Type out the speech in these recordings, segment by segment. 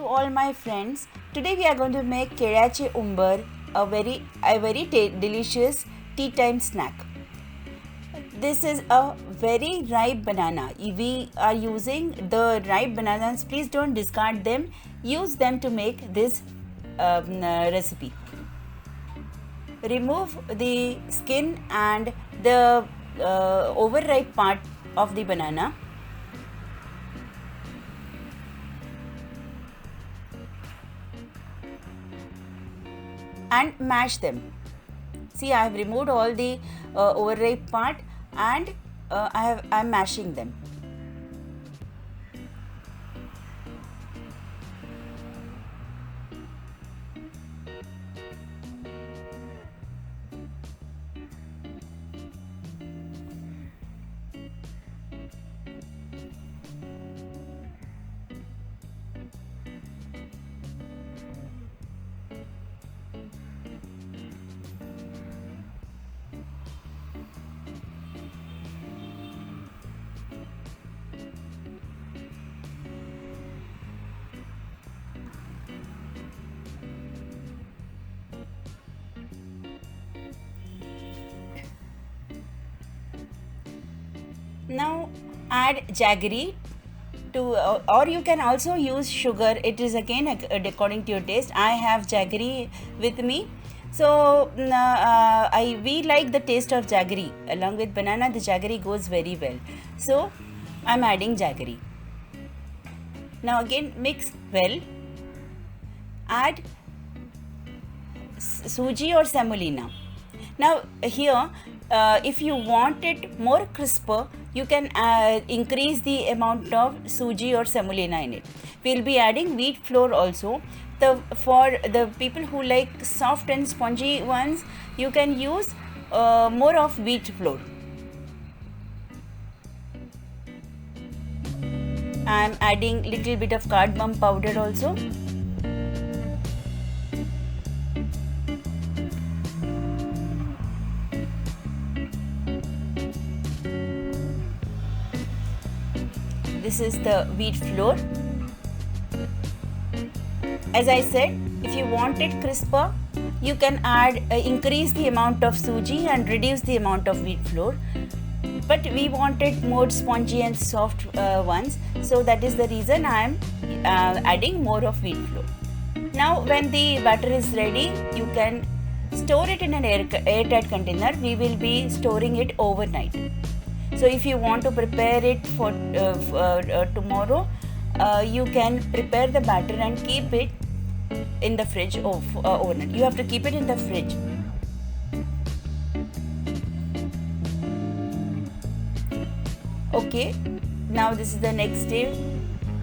all my friends. Today we are going to make kedache umbar, a very delicious tea time snack. This is a very ripe banana. We are using the ripe bananas. Please don't discard them. Use them to make this recipe. Remove the skin and the overripe part of the banana. And mash them. See, I have removed all the overripe part and I am mashing them. Now add jaggery to, or you can also use sugar. It is again according to your taste. I have jaggery with me, so we like the taste of jaggery. Along with banana, the jaggery goes very well. So I'm adding jaggery. Now again mix well. Add suji or semolina. Now here, if you want it more crisper, you can increase the amount of suji or semolina in it. We'll be adding wheat flour also. For the people who like soft and spongy ones, you can use more of wheat flour. I'm adding little bit of cardamom powder also. This is the wheat flour. As I said, if you want it crisper, you can increase the amount of suji and reduce the amount of wheat flour. But we wanted more spongy and soft ones, so that is the reason I am adding more of wheat flour. Now when the batter is ready, you can store it in an airtight container. We will be storing it overnight. So if you want to prepare it for tomorrow, you can prepare the batter and keep it in the fridge overnight. You have to keep it in the fridge. Okay, now this is the next step.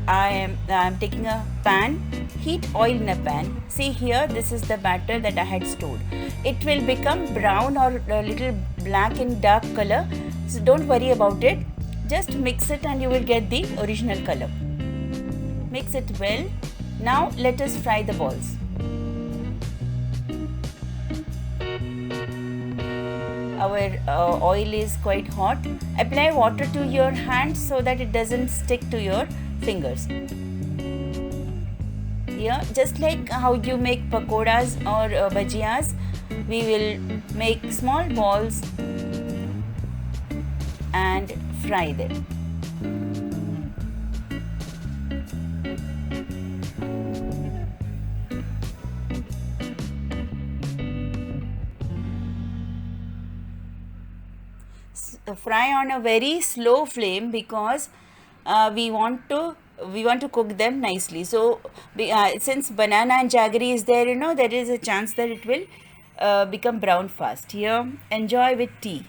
I am taking a pan, heat oil in a pan. See here, this is the batter that I had stored. It will become brown or a little black in dark color. So don't worry about it. Just mix it and you will get the original color. Mix it well. Now let us fry the balls. Our oil is quite hot. Apply water to your hands so that it doesn't stick to your fingers. Here, just like how you make pakoras or bhajiyas, we will make small balls and fry them. Fry on a very slow flame because we want to cook them nicely. So since banana and jaggery is there, there is a chance that it will become brown fast. Here, enjoy with tea.